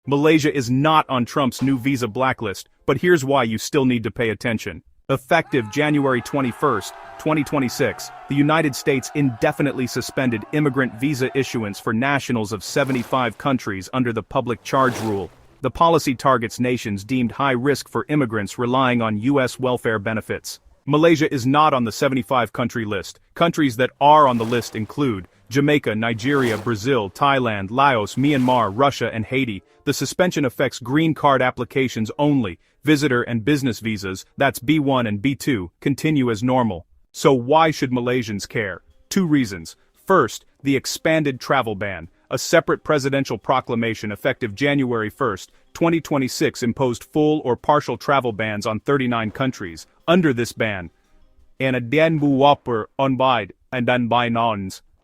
Malaysia is not on Trump's new visa blacklist, but here's why you still need to pay attention. Effective January 21, 2026, the United States indefinitely suspended immigrant visa issuance for nationals of 75 countries under the public charge rule. The policy targets nations deemed high risk for immigrants relying on U.S. welfare benefits. Malaysia is not on the 75-country list. Countries that are on the list include Jamaica, Nigeria, Brazil, Thailand, Laos, Myanmar, Russia, and Haiti. The suspension affects green card applications only. Visitor and business visas, that's B1 and B2, continue as normal. So why should Malaysians care? Two reasons. First, the expanded travel ban. A separate presidential proclamation effective January 1, 2026 imposed full or partial travel bans on 39 countries. Under this ban,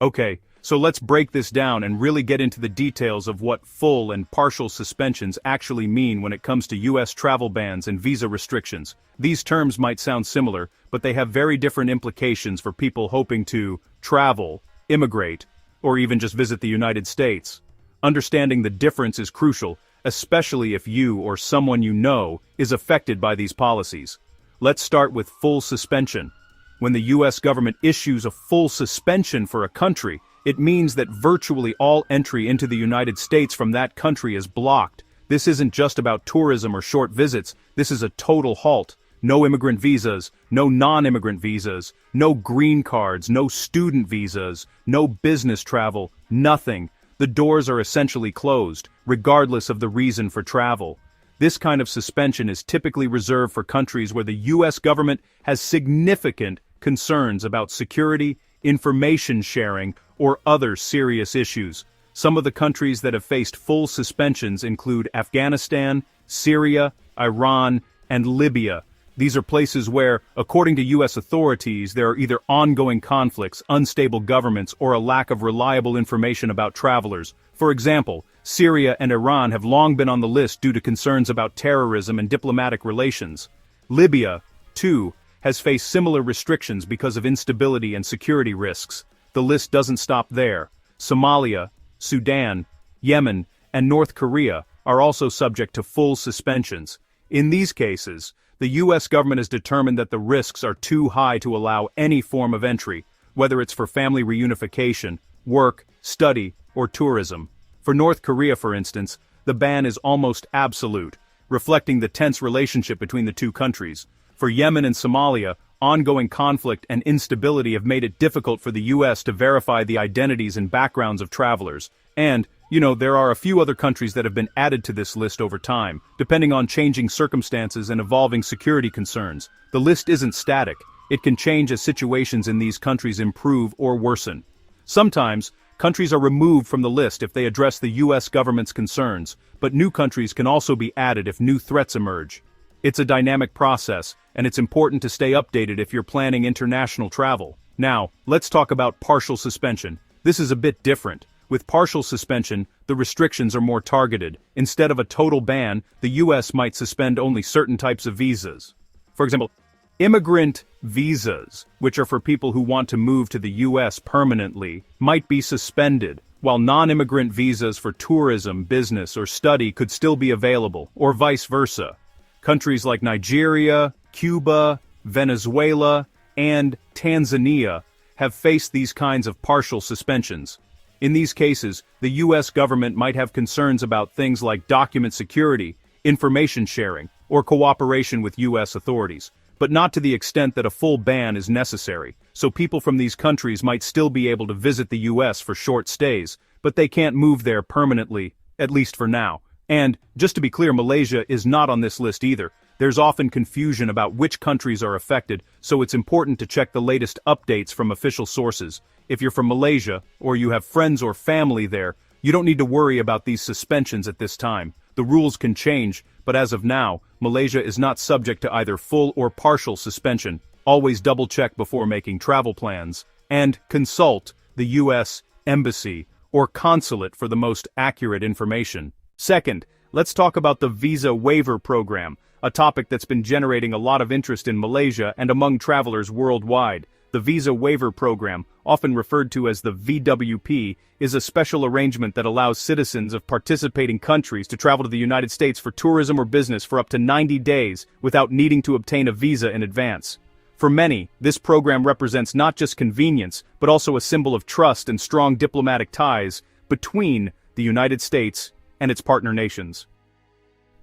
Okay, so let's break this down and really get into the details of what full and partial suspensions actually mean when it comes to U.S. travel bans and visa restrictions. These terms might sound similar, but they have very different implications for people hoping to travel, immigrate, or even just visit the United States. Understanding the difference is crucial, especially if you or someone you know is affected by these policies. Let's start with full suspension. When the U.S. government issues a full suspension for a country, it means that virtually all entry into the United States from that country is blocked. This isn't just about tourism or short visits, this is a total halt. No immigrant visas, no non-immigrant visas, no green cards, no student visas, no business travel, nothing. The doors are essentially closed, regardless of the reason for travel. This kind of suspension is typically reserved for countries where the U.S. government has significant concerns about security, information sharing, or other serious issues. Some of the countries that have faced full suspensions include Afghanistan, Syria, Iran, and Libya. These are places where, according to U.S. authorities, there are either ongoing conflicts, unstable governments, or a lack of reliable information about travelers. For example, Syria and Iran have long been on the list due to concerns about terrorism and diplomatic relations. Libya, too, has faced similar restrictions because of instability and security risks. The list doesn't stop there. Somalia, Sudan, Yemen, and North Korea are also subject to full suspensions. In these cases, the U.S. government has determined that the risks are too high to allow any form of entry, whether it's for family reunification, work, study, or tourism. For North Korea, for instance, the ban is almost absolute, reflecting the tense relationship between the two countries. For Yemen and Somalia, ongoing conflict and instability have made it difficult for the U.S. to verify the identities and backgrounds of travelers. And, there are a few other countries that have been added to this list over time, depending on changing circumstances and evolving security concerns. The list isn't static. It can change as situations in these countries improve or worsen. Sometimes, countries are removed from the list if they address the U.S. government's concerns, but new countries can also be added if new threats emerge. It's a dynamic process, and it's important to stay updated if you're planning international travel. Now, let's talk about partial suspension. This is a bit different. With partial suspension, the restrictions are more targeted. Instead of a total ban, the U.S. might suspend only certain types of visas. For example, immigrant visas, which are for people who want to move to the U.S. permanently, might be suspended, while non-immigrant visas for tourism, business, or study could still be available, or vice versa. Countries like Nigeria, Cuba, Venezuela, and Tanzania have faced these kinds of partial suspensions. In these cases, the U.S. government might have concerns about things like document security, information sharing, or cooperation with U.S. authorities, but not to the extent that a full ban is necessary. So people from these countries might still be able to visit the U.S. for short stays, but they can't move there permanently, at least for now. And, just to be clear, Malaysia is not on this list either. There's often confusion about which countries are affected, so it's important to check the latest updates from official sources. If you're from Malaysia, or you have friends or family there, you don't need to worry about these suspensions at this time. The rules can change, but as of now, Malaysia is not subject to either full or partial suspension. Always double-check before making travel plans, and consult the U.S. Embassy or consulate for the most accurate information. Second, let's talk about the Visa Waiver Program, a topic that's been generating a lot of interest in Malaysia and among travelers worldwide. The Visa Waiver Program, often referred to as the VWP, is a special arrangement that allows citizens of participating countries to travel to the United States for tourism or business for up to 90 days without needing to obtain a visa in advance. For many, this program represents not just convenience, but also a symbol of trust and strong diplomatic ties between the United States and its partner nations.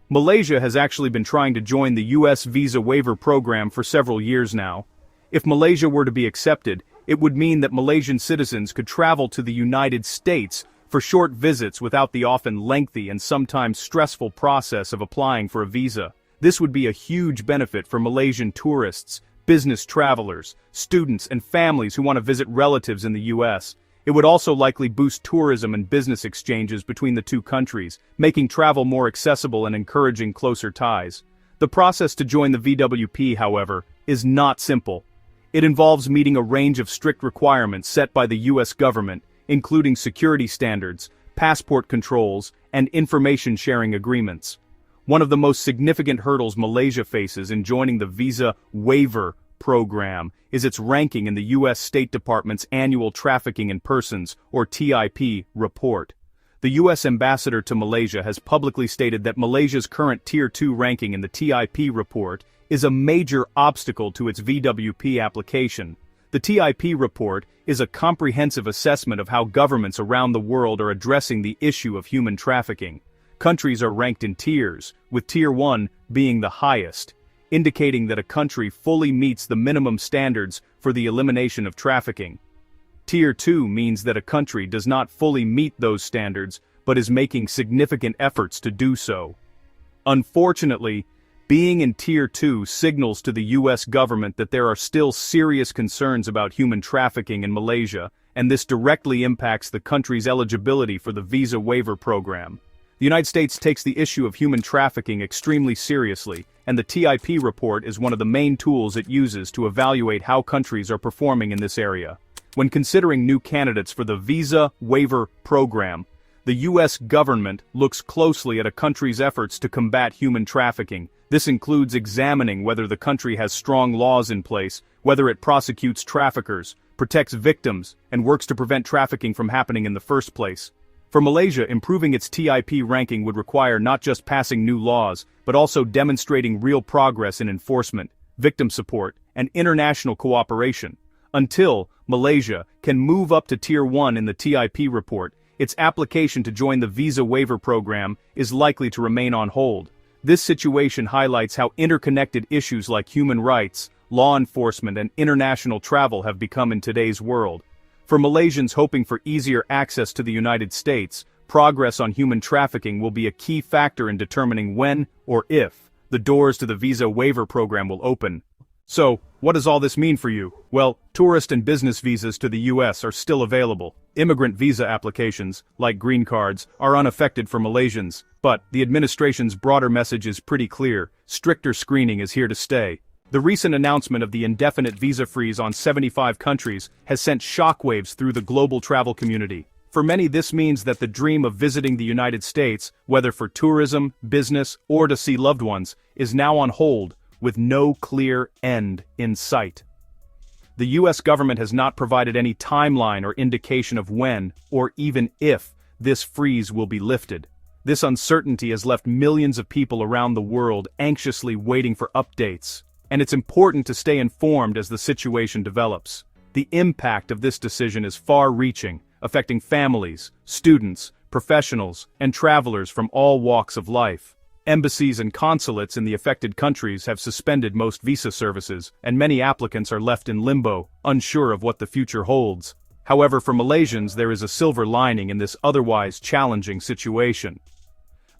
Malaysia has actually been trying to join the U.S. Visa Waiver Program for several years now. If Malaysia were to be accepted, it would mean that Malaysian citizens could travel to the United States for short visits without the often lengthy and sometimes stressful process of applying for a visa. This would be a huge benefit for Malaysian tourists, business travelers, students, and families who want to visit relatives in the U.S. It would also likely boost tourism and business exchanges between the two countries, making travel more accessible and encouraging closer ties. The process to join the VWP, however, is not simple. It involves meeting a range of strict requirements set by the U.S. government, including security standards, passport controls, and information sharing agreements. One of the most significant hurdles Malaysia faces in joining the Visa Waiver Program is its ranking in the U.S. State Department's annual Trafficking in Persons, or TIP, report. The U.S. ambassador to Malaysia has publicly stated that Malaysia's current Tier 2 ranking in the TIP report is a major obstacle to its VWP application. The TIP report is a comprehensive assessment of how governments around the world are addressing the issue of human trafficking. Countries are ranked in tiers, with Tier 1 being the highest, indicating that a country fully meets the minimum standards for the elimination of trafficking. Tier 2 means that a country does not fully meet those standards, but is making significant efforts to do so. Unfortunately, being in Tier 2 signals to the U.S. government that there are still serious concerns about human trafficking in Malaysia, and this directly impacts the country's eligibility for the Visa Waiver Program. The United States takes the issue of human trafficking extremely seriously, and the TIP report is one of the main tools it uses to evaluate how countries are performing in this area. When considering new candidates for the Visa Waiver Program, the U.S. government looks closely at a country's efforts to combat human trafficking. This includes examining whether the country has strong laws in place, whether it prosecutes traffickers, protects victims, and works to prevent trafficking from happening in the first place. For Malaysia, improving its TIP ranking would require not just passing new laws, but also demonstrating real progress in enforcement, victim support, and international cooperation. Until Malaysia can move up to Tier 1 in the TIP report, its application to join the Visa Waiver Program is likely to remain on hold. This situation highlights how interconnected issues like human rights, law enforcement, and international travel have become in today's world. For Malaysians hoping for easier access to the United States, progress on human trafficking will be a key factor in determining when, or if, the doors to the Visa Waiver Program will open. So, what does all this mean for you? Well, tourist and business visas to the U.S. are still available. Immigrant visa applications, like green cards, are unaffected for Malaysians, but the administration's broader message is pretty clear: stricter screening is here to stay. The recent announcement of the indefinite visa freeze on 75 countries has sent shockwaves through the global travel community. For many, this means that the dream of visiting the United States, whether for tourism, business, or to see loved ones, is now on hold, with no clear end in sight. The U.S. government has not provided any timeline or indication of when, or even if, this freeze will be lifted. This uncertainty has left millions of people around the world anxiously waiting for updates, and it's important to stay informed as the situation develops. The impact of this decision is far-reaching, affecting families, students, professionals, and travelers from all walks of life. Embassies and consulates in the affected countries have suspended most visa services, and many applicants are left in limbo, unsure of what the future holds. However, for Malaysians, there is a silver lining in this otherwise challenging situation.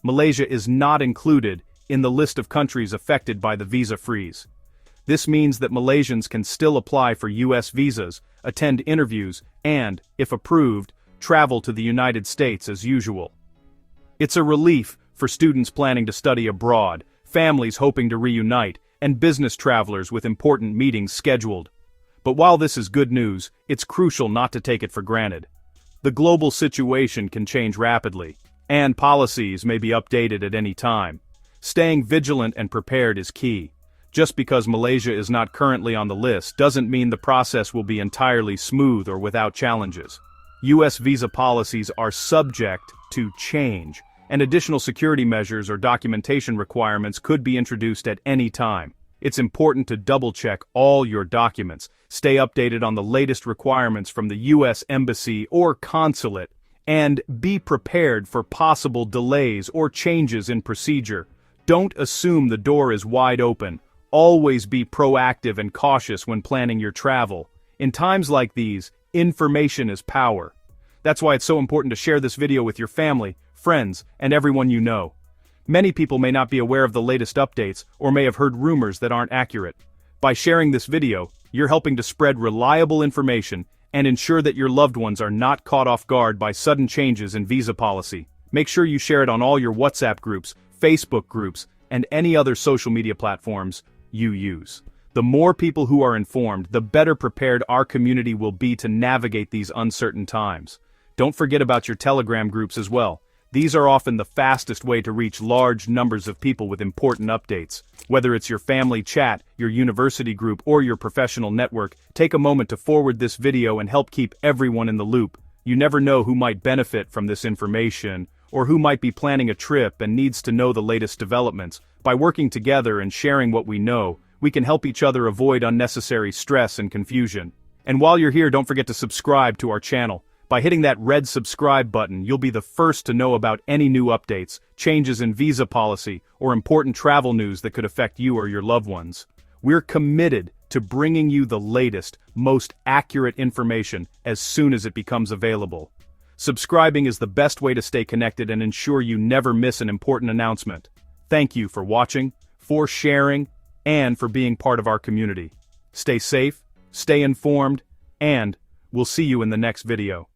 Malaysia is not included in the list of countries affected by the visa freeze. This means that Malaysians can still apply for U.S. visas, attend interviews, and, if approved, travel to the United States as usual. It's a relief for students planning to study abroad, families hoping to reunite, and business travelers with important meetings scheduled. But while this is good news, it's crucial not to take it for granted. The global situation can change rapidly, and policies may be updated at any time. Staying vigilant and prepared is key. Just because Malaysia is not currently on the list doesn't mean the process will be entirely smooth or without challenges. US visa policies are subject to change, and additional security measures or documentation requirements could be introduced at any time. It's important to double-check all your documents, stay updated on the latest requirements from the US Embassy or consulate, and be prepared for possible delays or changes in procedure. Don't assume the door is wide open. Always be proactive and cautious when planning your travel. In times like these, information is power. That's why it's so important to share this video with your family, friends, and everyone you know. Many people may not be aware of the latest updates or may have heard rumors that aren't accurate. By sharing this video, you're helping to spread reliable information and ensure that your loved ones are not caught off guard by sudden changes in visa policy. Make sure you share it on all your WhatsApp groups, Facebook groups, and any other social media platforms you use. The more people who are informed, the better prepared our community will be to navigate these uncertain times. Don't forget about your Telegram groups as well. These are often the fastest way to reach large numbers of people with important updates. Whether it's your family chat, your university group, or your professional network, take a moment to forward this video and help keep everyone in the loop. You never know who might benefit from this information, or who might be planning a trip and needs to know the latest developments. By working together and sharing what we know, we can help each other avoid unnecessary stress and confusion. And while you're here, don't forget to subscribe to our channel. By hitting that red subscribe button, you'll be the first to know about any new updates, changes in visa policy, or important travel news that could affect you or your loved ones. We're committed to bringing you the latest, most accurate information as soon as it becomes available. Subscribing is the best way to stay connected and ensure you never miss an important announcement. Thank you for watching, for sharing, and for being part of our community. Stay safe, stay informed, and we'll see you in the next video.